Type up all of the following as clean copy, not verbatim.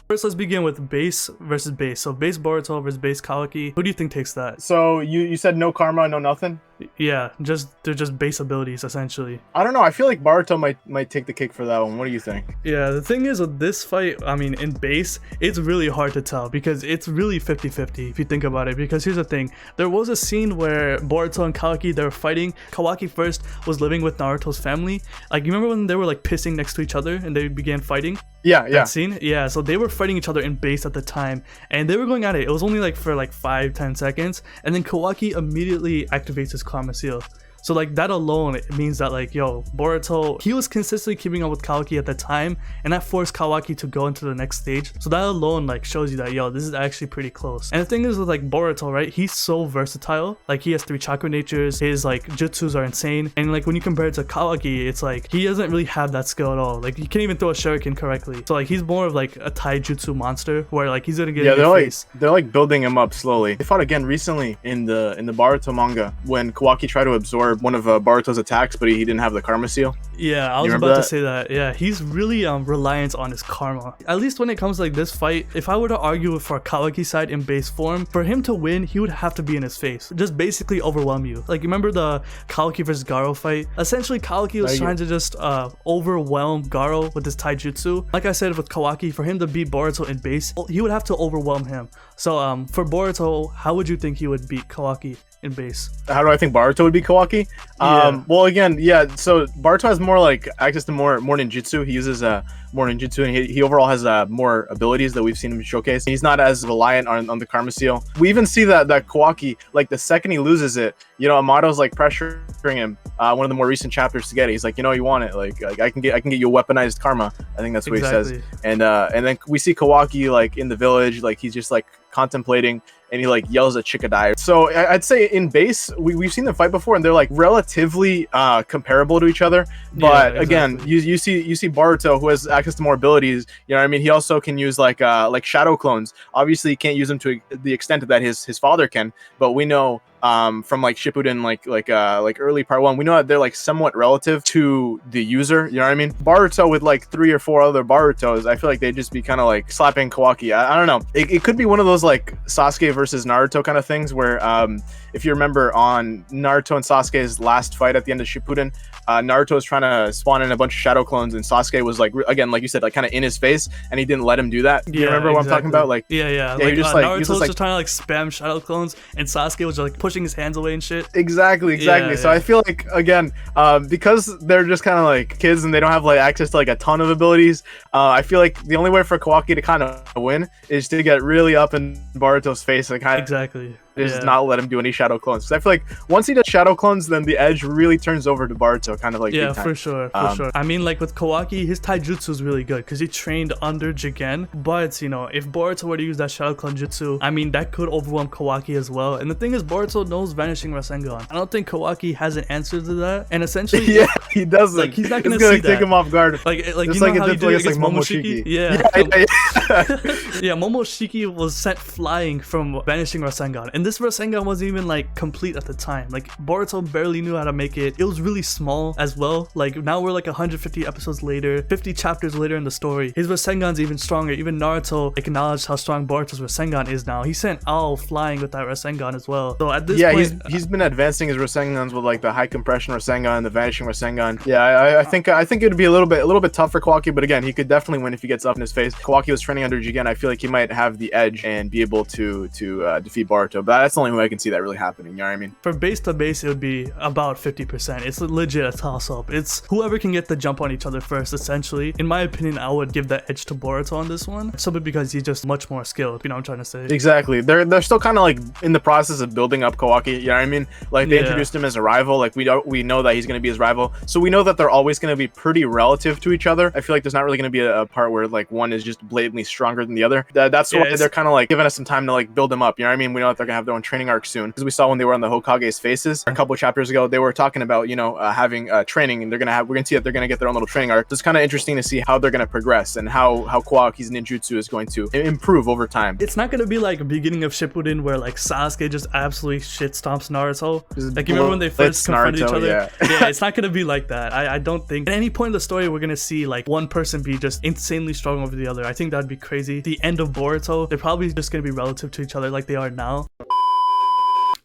First, let's begin with base versus base. So base Boruto versus base Kawaki. Who do you think takes that? So you said no karma, no nothing? Yeah, they're just base abilities essentially. I don't know. I feel like Boruto might take the cake for that one. What do you think? Yeah, the thing is with this fight, I mean, in base, it's really hard to tell because it's really 50-50 if you think about it. Because here's the thing, there was a scene where Boruto and Kawaki, they were fighting. Kawaki first was living with Naruto's family. Like, you remember when they were like pissing next to each other and they began fighting? Yeah. That scene? Yeah, so they were fighting each other in base at the time and they were going at it. It was only like for like 5-10 seconds, and then Kawaki immediately activates his karma seal. So like that alone, it means that like, yo, Boruto, he was consistently keeping up with Kawaki at the time, and that forced Kawaki to go into the next stage. So that alone like shows you that, yo, this is actually pretty close. And the thing is with like Boruto, right, he's so versatile. Like he has 3 chakra natures, his like jutsus are insane, and like when you compare it to Kawaki, it's like he doesn't really have that skill at all. Like he can't even throw a shuriken correctly. So like he's more of like a taijutsu monster where like he's gonna get in your face. They're like building him up slowly. They fought again recently in the Boruto manga when Kawaki tried to absorb one of Boruto's attacks, but he didn't have the karma seal. Yeah, I was about to say that. Yeah, he's really reliant on his karma. At least when it comes to like this fight, if I were to argue for Kawaki's side in base form, for him to win, he would have to be in his face. Just basically overwhelm you. Like, you remember the Kawaki versus Garo fight? Essentially, Kawaki was trying to just overwhelm Garo with his taijutsu. Like I said with Kawaki, for him to beat Boruto in base, he would have to overwhelm him. So for Boruto, how would you think he would beat Kawaki in base? How do I think Boruto would beat Kawaki? Well, again, yeah, so Boruto has more like access to more ninjutsu. He uses more ninjutsu, and he overall has more abilities that we've seen him showcase. He's not as reliant on the karma seal. We even see that Kawaki, like the second he loses it, you know, Amato's like pressuring him. One of the more recent chapters to get it. He's like, you know, you want it? Like I can get you a weaponized karma. I think that's what he says. And then we see Kawaki like in the village, like he's just like contemplating, and he like yells at Chikadai. So I'd say in base, we've seen them fight before, and they're like relatively comparable to each other. But again, you see Boruto, who has access to more abilities. You know what I mean? He also can use like shadow clones. Obviously, he can't use them to the extent that his father can. But we know from like Shippuden, like early part 1, we know that they're like somewhat relative to the user. You know what I mean? Boruto with like 3 or 4 other Borutos, I feel like they'd just be kind of like slapping Kawaki. I don't know. It could be one of those like Sasuke versus Naruto kind of things where if you remember on Naruto and Sasuke's last fight at the end of Shippuden, Naruto was trying to spawn in a bunch of shadow clones, and Sasuke was like, again, like you said, like kind of in his face, and he didn't let him do that. Do you remember what I'm talking about? Like, yeah. Like, Naruto was just trying to like spam shadow clones, and Sasuke was just like pushing his hands away and shit. Exactly. So I feel like, again, because they're just kind of like kids and they don't have like access to like a ton of abilities, I feel like the only way for Kawaki to kind of win is to get really up in Boruto's face and kind of just not let him do any shadow clones. Because I feel like once he does shadow clones, then the edge really turns over to Boruto, kind of like big time. For sure. I mean, like with Kawaki, his taijutsu is really good because he trained under Jigen. But you know, if Boruto were to use that shadow clone jutsu, I mean, that could overwhelm Kawaki as well. And the thing is, Boruto knows Vanishing Rasengan. I don't think Kawaki has an answer to that. And essentially, he doesn't. Like, he's not gonna take him off guard. Like you know how he did against Momoshiki? Yeah, Momoshiki was sent flying from Vanishing Rasengan, and this Rasengan wasn't even like complete at the time. Like Boruto barely knew how to make it. It was really small as well. Like now we're like 150 episodes later, 50 chapters later in the story. His Rasengan's even stronger. Even Naruto acknowledged how strong Boruto's Rasengan is now. He sent Ao flying with that Rasengan as well. So at this point, he's been advancing his Rasengans with like the high compression Rasengan and the Vanishing Rasengan. Yeah, I think it would be a little bit tough for Kawaki, but again, he could definitely win if he gets up in his face. Kawaki was training under Jigen. I feel like he might have the edge and be able to defeat Boruto, but that's the only way I can see that really happening. You know what I mean? For base to base, it would be about 50%. It's legit a toss-up. It's whoever can get the jump on each other first, essentially. In my opinion, I would give that edge to Boruto on this one, simply because he's just much more skilled. You know what I'm trying to say? Exactly. They're still kind of like in the process of building up Kawaki. You know what I mean? Like they introduced him as a rival. Like we know that he's going to be his rival, so we know that they're always going to be pretty relative to each other. I feel like there's not really going to be a part where like one is just blatantly stronger than the other. That's why they're kind of like giving us some time to like build them up. You know what I mean? We know that they're gonna have their own training arc soon, because we saw when they were on the Hokage's faces a couple of chapters ago, they were talking about, you know, having training, and we're gonna see that they're gonna get their own little training arc. So it's kind of interesting to see how they're gonna progress and how Kawaki's ninjutsu is going to improve over time. It's not gonna be like beginning of Shippuden where like Sasuke just absolutely shit stomps Naruto. Like you remember when they first confronted each other? Yeah, it's not gonna be like that. I don't think at any point in the story we're gonna see like one person be just insanely strong over the other. I think that'd be crazy. The end of Boruto, they're probably just gonna be relative to each other like they are now.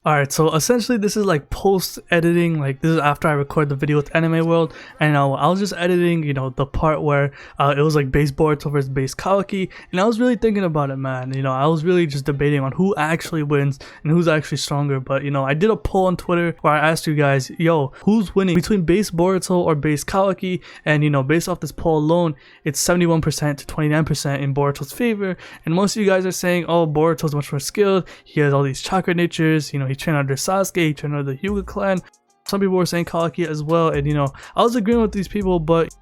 Alright, so essentially this is like post editing, like this is after I record the video with Anime World, and I was just editing, you know, the part where it was like base Boruto versus base Kawaki, and I was really thinking about it, man. You know, I was really just debating on who actually wins and who's actually stronger. But you know, I did a poll on Twitter where I asked you guys, yo, who's winning between base Boruto or base Kawaki? And you know, based off this poll alone, it's 71% to 29% in Boruto's favor, and most of you guys are saying, oh, Boruto's much more skilled, he has all these chakra natures, you know, he trained under Sasuke, he trained under the Hyuga clan. Some people were saying Kawaki as well, and you know, I was agreeing with these people, but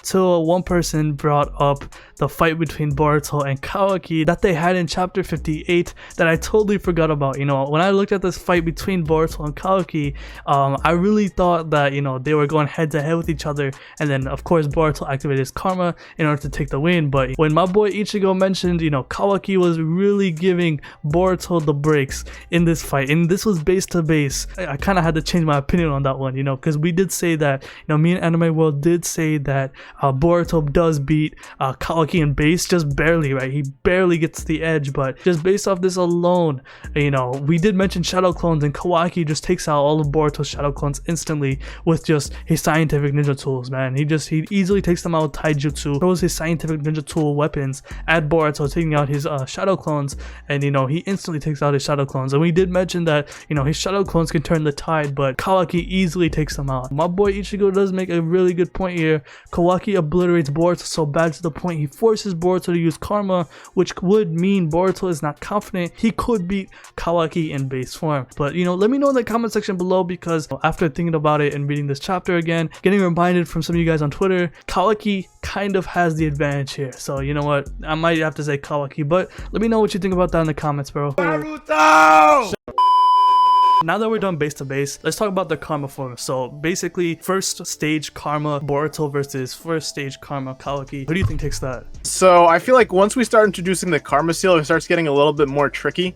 till one person brought up the fight between Boruto and Kawaki that they had in chapter 58 that I totally forgot about. You know, when I looked at this fight between Boruto and Kawaki, I really thought that, you know, they were going head to head with each other, and then of course Boruto activated his karma in order to take the win. But when my boy Ichigo mentioned, you know, Kawaki was really giving Boruto the breaks in this fight, and this was base to base, I kind of had to change my opinion on that one, you know, because we did say that, you know, me and Anime World did say that Boruto does beat Kawaki in base, just barely, right? He barely gets the edge, but just based off this alone, you know, we did mention shadow clones, and Kawaki just takes out all of Boruto's shadow clones instantly with just his scientific ninja tools, man. He easily takes them out with taijutsu, throws his scientific ninja tool weapons at Boruto, taking out his shadow clones, and you know, he instantly takes out his shadow clones. And we did mention that, you know, his shadow clones can turn the tide, but Kawaki easily takes them out. My boy Ichigo does make a really good point here. Kawaki obliterates Boruto so bad to the point he forces Boruto to use karma, which would mean Boruto is not confident he could beat Kawaki in base form. But you know, let me know in the comment section below, because after thinking about it and reading this chapter again, getting reminded from some of you guys on Twitter, Kawaki kind of has the advantage here. So you know what, I might have to say Kawaki, but let me know what you think about that in the comments, bro. Naruto! Now that we're done base to base, let's talk about the karma form. So basically, first stage karma Boruto versus first stage karma Kawaki. Who do you think takes that? So I feel like once we start introducing the karma seal, it starts getting a little bit more tricky.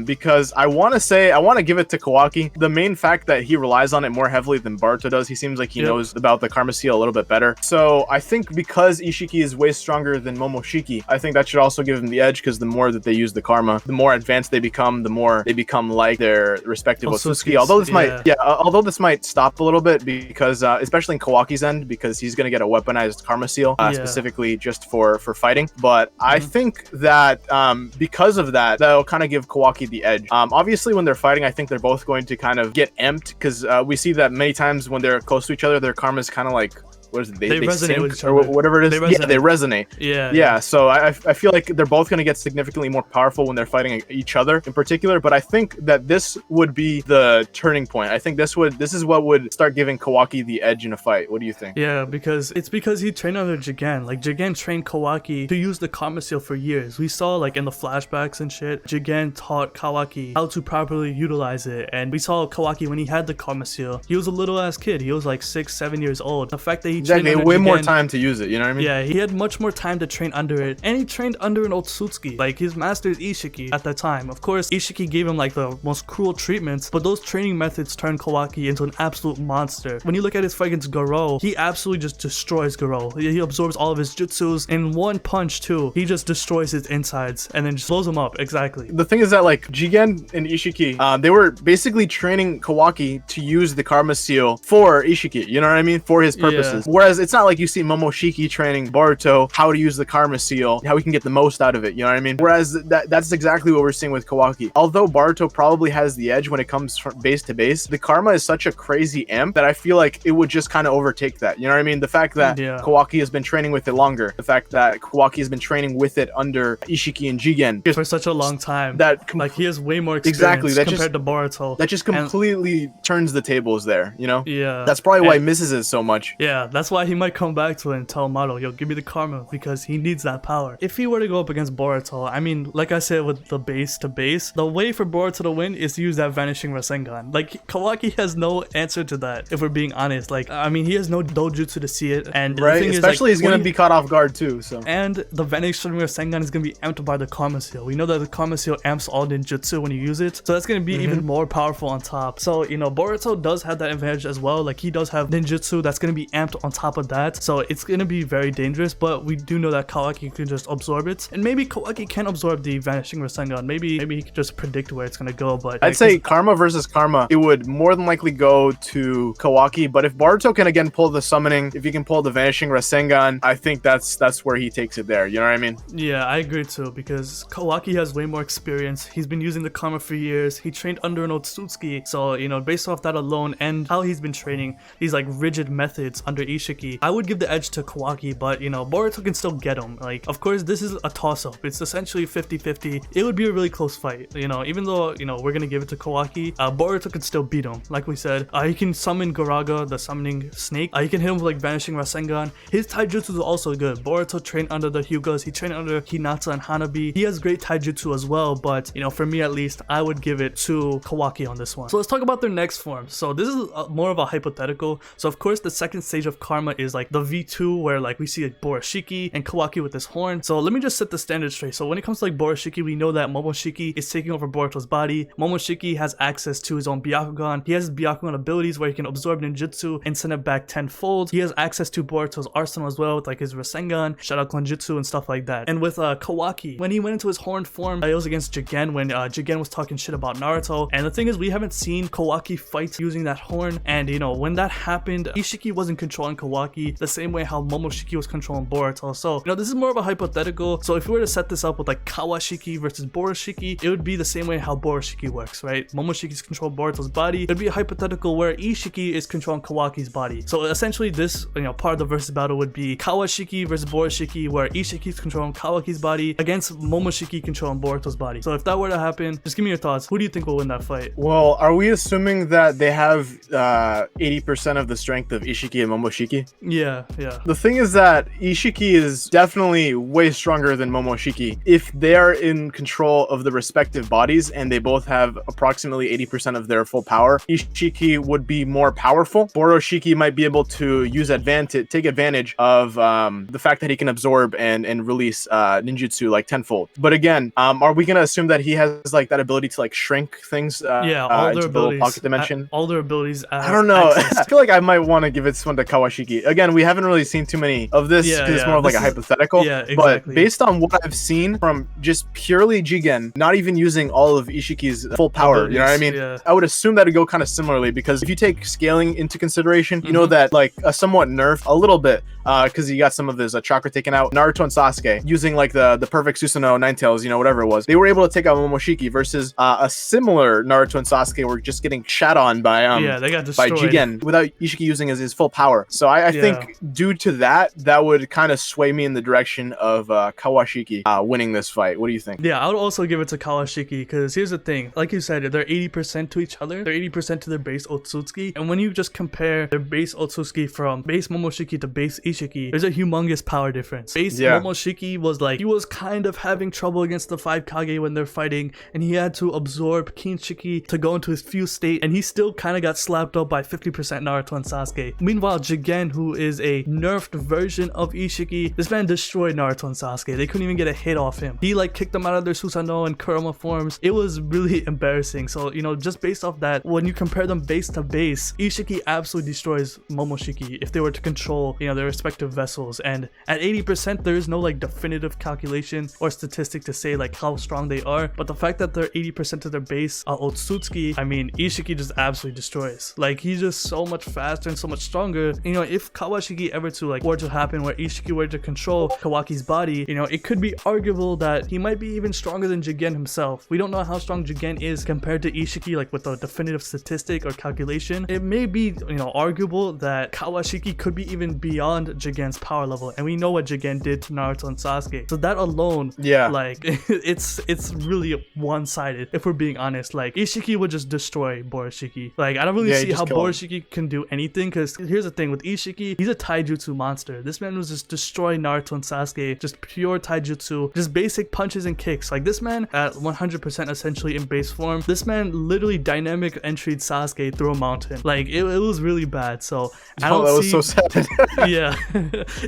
Because I want to give it to Kawaki. The main fact that he relies on it more heavily than Boruto does. He seems like he knows about the karma seal a little bit better. So I think because Ishiki is way stronger than Momoshiki, I think that should also give him the edge, because the more that they use the karma, the more advanced they become, the more they become like their respective Otsutsuki. Although this might stop a little bit, because especially in Kawaki's end, because he's gonna get a weaponized karma seal specifically just for fighting. But I think that because of that, that'll kind of give Kawaki the edge. Obviously when they're fighting, I think they're both going to kind of get amped, because we see that many times when they're close to each other, their karma is kind of like, what is it? They resonate with each other, or whatever it is. They resonate. Yeah. So I feel like they're both going to get significantly more powerful when they're fighting each other in particular. But I think that this would be the turning point. I think this is what would start giving Kawaki the edge in a fight. What do you think? Yeah, because he trained under Jigen. Like Jigen trained Kawaki to use the karma seal for years. We saw like in the flashbacks and shit, Jigen taught Kawaki how to properly utilize it. And we saw Kawaki when he had the karma seal, he was a little ass kid. He was like 6-7 years old. The fact that he exactly way more time to use it, you know what I mean? Yeah, he had much more time to train under it, and he trained under an Otsutsuki. Like his master is Ishiki at that time. Of course, Ishiki gave him like the most cruel treatments, but those training methods turned Kawaki into an absolute monster. When you look at his fight against Garo, he absolutely just destroys Garo. He absorbs all of his jutsus in one punch too. He just destroys his insides and then just blows him up. Exactly. The thing is that like Jigen and Ishiki, they were basically training Kawaki to use the karma seal for Ishiki, you know what I mean? For his purposes. Whereas it's not like you see Momoshiki training Boruto how to use the karma seal, how he can get the most out of it, you know what I mean? Whereas that's exactly what we're seeing with Kawaki. Although Boruto probably has the edge when it comes from base to base, the karma is such a crazy amp that I feel like it would just kind of overtake that, you know what I mean? The fact that Kawaki has been training with it longer, the fact that Kawaki has been training with it under Ishiki and Jigen for such a long time, that like he has way more experience compared to Boruto. That just completely turns the tables there, you know? Yeah. That's probably why he misses it so much. Yeah, that's why he might come back to it and tell Maro, yo, give me the karma, because he needs that power. If he were to go up against Boruto, I mean, like I said with the base to base, the way for Boruto to win is to use that vanishing Rasengan. Like Kawaki has no answer to that, if we're being honest. Like, I mean, he has no dojutsu to see it, and right, the thing especially is, like, he's gonna be caught off guard too. So, and the vanishing Rasengan is gonna be amped by the karma seal. We know that the karma seal amps all ninjutsu when you use it, so that's gonna be even more powerful on top. So you know, Boruto does have that advantage as well. Like he does have ninjutsu that's gonna be amped on on top of that. So it's gonna be very dangerous, but we do know that Kawaki can just absorb it, and maybe Kawaki can absorb the vanishing Rasengan. Maybe he can just predict where it's gonna go. But I'd say Karma versus Karma, it would more than likely go to Kawaki. But if Boruto can again pull the summoning, if he can pull the vanishing Rasengan, I think that's where he takes it there. You know what I mean? Yeah, I agree too, because Kawaki has way more experience. He's been using the Karma for years. He trained under an Otsutsuki. So, you know, based off that alone and how he's been training these like rigid methods under Ishiki, I would give the edge to Kawaki, but you know, Boruto can still get him. Like, of course, this is a toss-up. It's essentially 50-50. It would be a really close fight. You know, even though, you know, we're gonna give it to Kawaki, Boruto could still beat him. Like we said, he can summon Goraga, the summoning snake. He can hit him with like vanishing Rasengan. His taijutsu is also good. Boruto trained under the Hyugas. He trained under Hinata and Hanabi. He has great taijutsu as well, but you know, for me at least, I would give it to Kawaki on this one. So let's talk about their next form. So this is more of a hypothetical. So of course, the second stage of Karma is like the V2, where like we see like Borashiki and Kawaki with this horn. So let me just set the standard straight. So when it comes to like Borashiki, we know that Momoshiki is taking over Boruto's body. Momoshiki has access to his own Byakugan. He has his Byakugan abilities where he can absorb ninjutsu and send it back tenfold. He has access to Boruto's arsenal as well, with like his Rasengan, Shadow Clone Jutsu, and stuff like that. And with Kawaki, when he went into his horn form, it was against Jigen when Jigen was talking shit about Naruto. And the thing is, we haven't seen Kawaki fight using that horn. And you know, when that happened, Ishiki wasn't controlling Kawaki the same way how Momoshiki was controlling Boruto. So you know, this is more of a hypothetical. So if we were to set this up with like Kawashiki versus Borashiki, it would be the same way how Borashiki works, right? Momoshiki's controlling Boruto's body. It'd be a hypothetical where Ishiki is controlling Kawaki's body. So essentially, this, you know, part of the versus battle would be Kawashiki versus Borashiki, where Ishiki's controlling Kawaki's body against Momoshiki controlling Boruto's body. So if that were to happen, just give me your thoughts. Who do you think will win that fight? Well, are we assuming that they have 80% of the strength of Ishiki and Momoshiki? Yeah. The thing is that Ishiki is definitely way stronger than Momoshiki. If they are in control of the respective bodies and they both have approximately 80% of their full power, Ishiki would be more powerful. Boroshiki might be able to take advantage of the fact that he can absorb and release ninjutsu like tenfold. But again, are we gonna assume that he has like that ability to like shrink things? All their abilities, pocket dimension. All their abilities. I don't know. I feel like I might want to give this one to Kawashiki. Again, we haven't really seen too many of this because it's more of like a hypothetical. Yeah, exactly. But based on what I've seen from just purely Jigen, not even using all of Ishiki's full power, abilities, you know what I mean? Yeah. I would assume that it'd go kind of similarly, because if you take scaling into consideration, you know that like a somewhat nerf a little bit, because you got some of his chakra taken out. Naruto and Sasuke using like the perfect Susanoo Ninetales, you know, whatever it was, they were able to take out Momoshiki versus a similar Naruto and Sasuke were just getting shat on by they got destroyed by Jigen without Ishiki using his full power. So I think due to that would kind of sway me in the direction of Kawashiki winning this fight. What do you think? Yeah, I would also give it to Kawashiki, because here's the thing, like you said, they're 80% to each other. They're 80% to their base Otsutsuki, and when you just compare their base Otsutsuki from base Momoshiki to base Ishiki, there's a humongous power difference. Base Momoshiki was like, he was kind of having trouble against the 5 Kage when they're fighting, and he had to absorb Kinshiki to go into his fused state, and he still kind of got slapped up by 50% Naruto and Sasuke. Meanwhile, Jigen, who is a nerfed version of Ishiki, this man destroyed Naruto and Sasuke. They couldn't even get a hit off him. He like kicked them out of their Susanoo and Kurama forms. It was really embarrassing. So, you know, just based off that, when you compare them base to base, Ishiki absolutely destroys Momoshiki if they were to control, you know, their respective vessels. And at 80%, there is no like definitive calculation or statistic to say like how strong they are. But the fact that they're 80% of their base Otsutsuki, I mean, Ishiki just absolutely destroys. Like, he's just so much faster and so much stronger. You know, if Kawashiki ever to like were to happen where Ishiki were to control Kawaki's body, you know, it could be arguable that he might be even stronger than Jigen himself. We don't know how strong Jigen is compared to Ishiki, like with a definitive statistic or calculation. It may be, you know, arguable that Kawashiki could be even beyond Jigen's power level, and we know what Jigen did to Naruto and Sasuke. So that alone, like it's really one-sided if we're being honest. Like, Ishiki would just destroy Borashiki. Like, I don't really see how Borashiki can do anything, because here's the thing with Ishiki, he's a taijutsu monster. This man was just destroying Naruto and Sasuke, just pure taijutsu, just basic punches and kicks. Like, this man at 100% essentially in base form, this man literally dynamic entryed Sasuke through a mountain. Like, it was really bad. So I don't that was so sad. Yeah,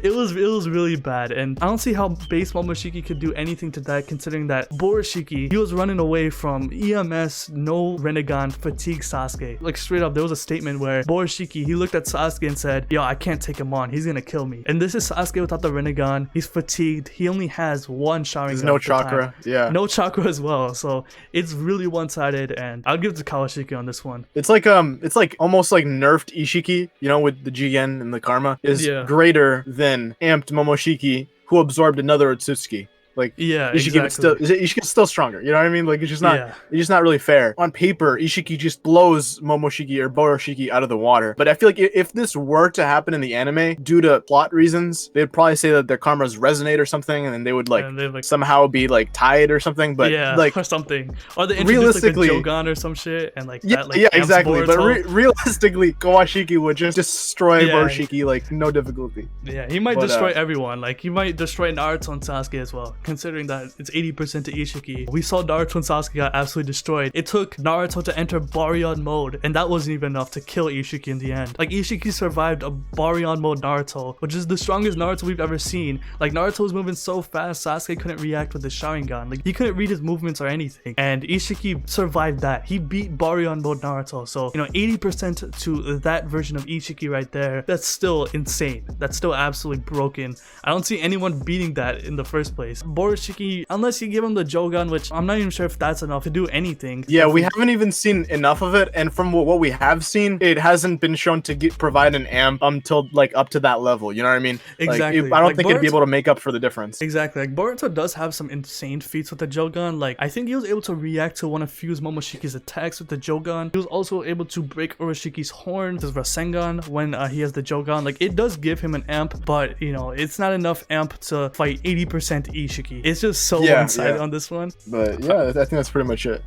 it was really bad, and I don't see how base Momoshiki could do anything to that, considering that Borashiki, he was running away from EMS no Renegon fatigue Sasuke. Like, straight up, there was a statement where Borashiki, he looked at Sasuke and said, yo, I can't take him on. He's gonna kill me. And this is Sasuke without the Rinnegan. He's fatigued. He only has one Sharingan. There's no chakra. Yeah. No chakra as well. So it's really one-sided, and I'll give it to Kawashiki on this one. It's like almost like nerfed Ishiki, you know, with the Jigen and the Karma, is greater than amped Momoshiki, who absorbed another Otsutsuki. Like, yeah, Ishiki's still stronger. You know what I mean? Like, it's just not really fair. On paper, Ishiki just blows Momoshiki or Boroshiki out of the water. But I feel like if this were to happen in the anime, due to plot reasons, they'd probably say that their karmas resonate or something, and then they would like somehow be like tied or something. But like or something, or they introduce like the Jogan or some shit, and like that, like, exactly. But realistically, Kawashiki would just destroy Boroshiki like no difficulty. Yeah, he might destroy everyone. Like, he might destroy Naruto and Sasuke as well. Considering that it's 80% to Ishiki. We saw Naruto and Sasuke got absolutely destroyed. It took Naruto to enter Baryon mode, and that wasn't even enough to kill Ishiki in the end. Like, Ishiki survived a Baryon mode Naruto, which is the strongest Naruto we've ever seen. Like, Naruto was moving so fast, Sasuke couldn't react with his Sharingan. Like, he couldn't read his movements or anything. And Ishiki survived that. He beat Baryon mode Naruto. So, you know, 80% to that version of Ishiki right there, that's still insane. That's still absolutely broken. I don't see anyone beating that in the first place. Boroshiki, unless you give him the Jogan, which I'm not even sure if that's enough to do anything. Yeah, we haven't even seen enough of it, and from what we have seen, it hasn't been shown to provide an amp until like up to that level. You know what I mean? Exactly. Like, I don't think it'd be able to make up for the difference. Exactly. Like, Boruto does have some insane feats with the Jogan. Like, I think he was able to react to one of Fuse Momoshiki's attacks with the Jogan. He was also able to break Uroshiki's horn, his Rasengan, when he has the Jogan. Like, it does give him an amp, but you know, it's not enough amp to fight 80% Ishiki. It's just so one-sided on this one. But yeah, I think that's pretty much it.